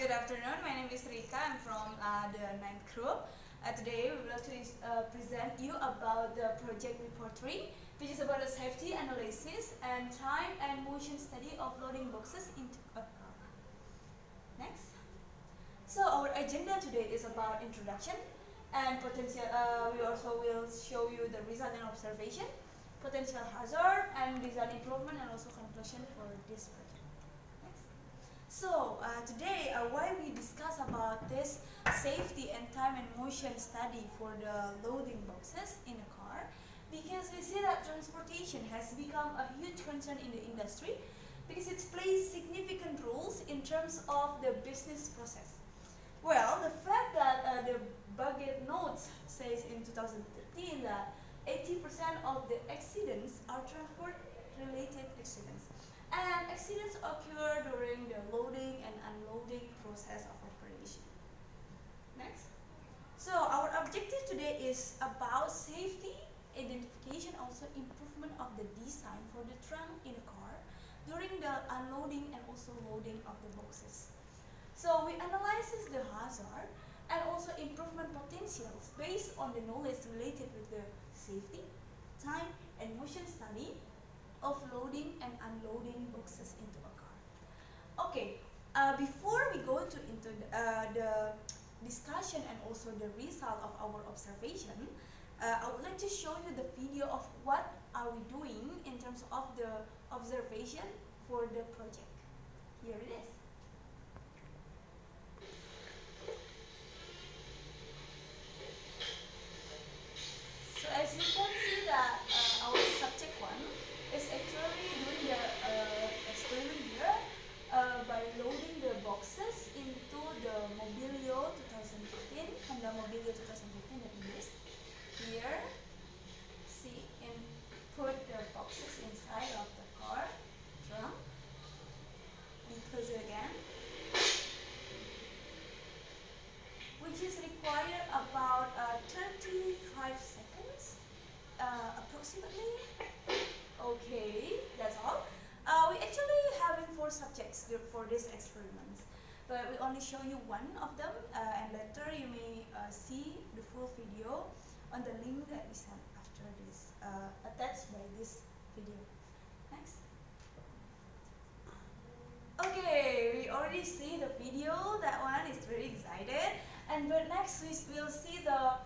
Good afternoon. My name is Rika. I'm from the 9th group. Today we will present you about the project report 3, which is about the safety analysis and time and motion study of loading boxes into a car. Next. So our agenda today is about introduction and potential. We also will show you the result and observation, potential hazard, and design improvement, and also conclusion for this project. So today why we discuss about this safety and time and motion study for the loading boxes in a car, because we see that transportation has become a huge concern in the industry because it plays significant roles in terms of the business process. Well, the fact that the budget notes says in 2013 that 80% of the accidents are transport related accidents. And accidents occur during the loading and unloading process of operation. Next. So our objective today is about safety, identification, also improvement of the design for the trunk in a car during the unloading and also loading of the boxes. So we analyze the hazard and also improvement potentials based on the knowledge related with the safety, time, and motion study of loading and unloading boxes into a car. Okay, before we go into the discussion and also the result of our observation, I would like to show you the video of what are we doing in terms of the observation for the project. Here it is. So as you can see that our subject 1 is actually doing the experiment here by loading the boxes into the Mobilio 2015, Honda Mobilio 2015 that is here. See, and put the boxes inside of the car trunk and close it again, which is required about 35 seconds approximately. Okay, that's all. We actually having 4 subjects for this experiment, but we only show you one of them, and later you may see the full video on the link that we sent after this, attached by this video. Next. Okay, we already see the video. That one is very excited, and but next we will see the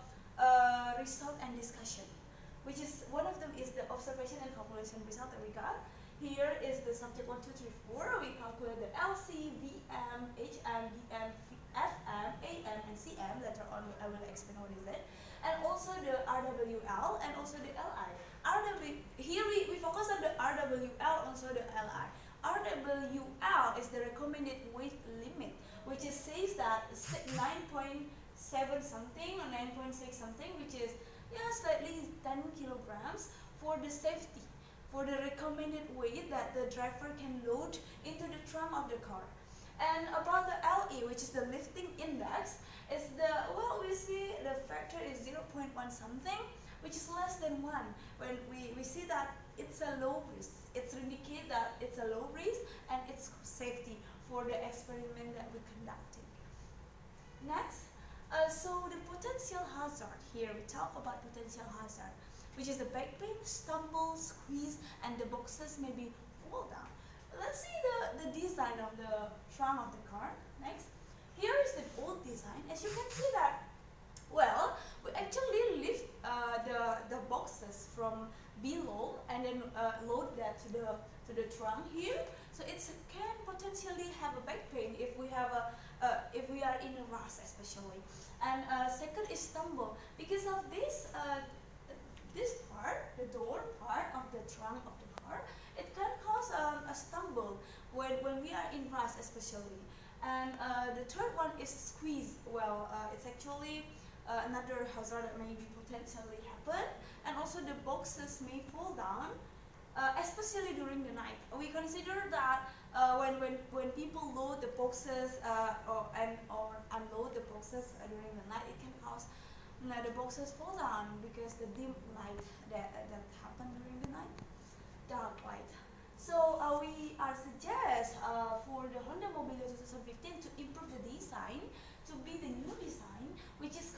result and discussion, which is one of them is the observation and calculation result that we got. Here is the subject 1, 2, 3, 4. We calculate the LC, VM, HM, DM, FM, AM, and CM. Later on, I will explain what is it. And also the RWL and also the LI. Here we focus on the RWL, also the LI. RWL is the recommended weight limit, which is says that 9.7 something or 9.6 something, which is slightly 10 kilograms for the safety, for the recommended weight that the driver can load into the trunk of the car. And about the LE, which is the lifting index, is we see the factor is 0.1 something, which is less than 1. When we see that it's a low risk, it's indicate that it's a low risk and it's safety for the experiment that we conducted. Next. So the potential hazard, here we talk about potential hazard, which is the back pain, stumble, squeeze, and the boxes maybe fall down. Let's see the design of the trunk of the car. Next. Here is the old design. As you can see that, well, we actually lift the boxes from below and then load that to the trunk here. So it can potentially have a back pain if we have if we are in a rush especially. And second is stumble. Because of this this part, the door part of the trunk of the car, it can cause a stumble when we are in rush especially. And the third one is squeeze. Well, it's actually another hazard that may potentially happen, and also the boxes may fall down, especially during the night. We consider that when people load the boxes or unload the boxes during the night, it can cause the boxes fall down because the dim light that happen during the night, dark light. So we are suggest for the Honda Mobilio 2015 to improve the which is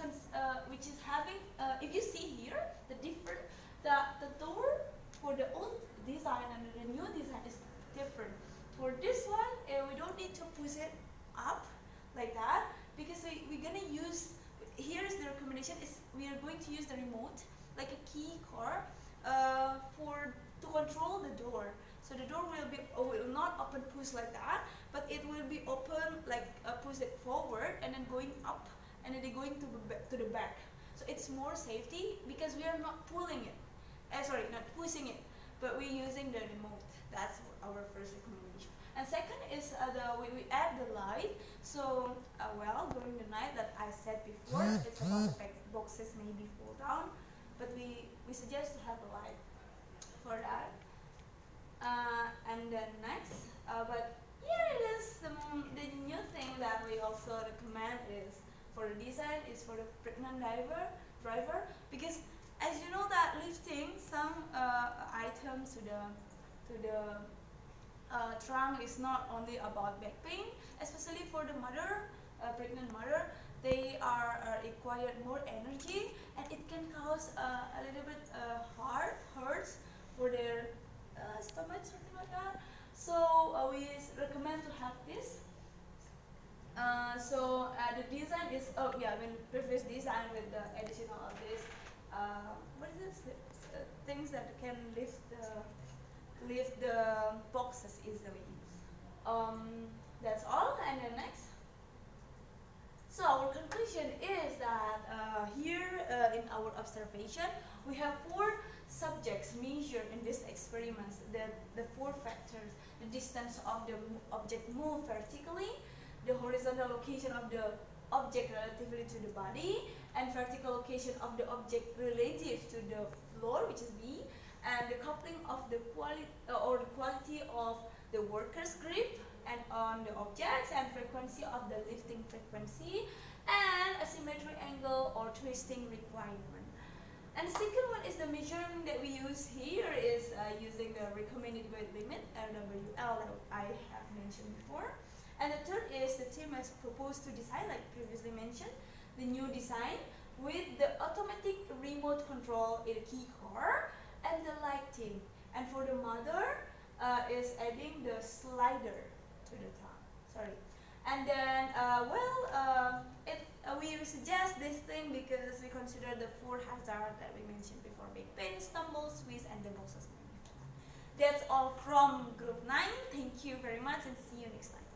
having, if you see here, the door for the old design and the new design is different. For this one, we don't need to push it up like that, because we're gonna use, here's the recommendation is we are going to use the remote, like a key car, to control the door. So the door will not open push like that, but it will be open like push it forward and then going up and then going to the back. So it's more safety because we are not pulling it. Sorry, not pushing it, but we're using the remote. That's our first recommendation. And second is we add the light. So during the night that I said before, it's about the fact boxes maybe fall down, but we suggest to have a light for that. And then next, but here it is, the new thing that we also recommend is for the design is for the pregnant driver, because as you know that lifting some items to the trunk is not only about back pain, especially for the mother, pregnant mother. They are required more energy, and it can cause a little bit hurts for their stomach, something like that. So we recommend to have this. The design is when previous design with the additional of this what is this things that can lift the boxes easily. That's all. And then next. So our conclusion is that here in our observation we have 4 subjects measured in this experiment. The 4 factors: the distance of the object moved vertically, the horizontal location of the object relatively to the body, and vertical location of the object relative to the floor, which is B, and the coupling of the quality of the worker's grip and on the objects, and frequency of the lifting frequency, and asymmetry angle or twisting requirement. And the second one is the measurement that we use here is using the recommended weight limit, RWL, that I have mentioned before. And the third is the team has proposed to design, like previously mentioned, the new design with the automatic remote control in a key car and the lighting. And for the mother is adding the slider to the top. Sorry. And then we suggest this thing because we consider the 4 hazards that we mentioned before: back pain, stumble, squeeze, and the boxes. That's all from group 9. Thank you very much and see you next time.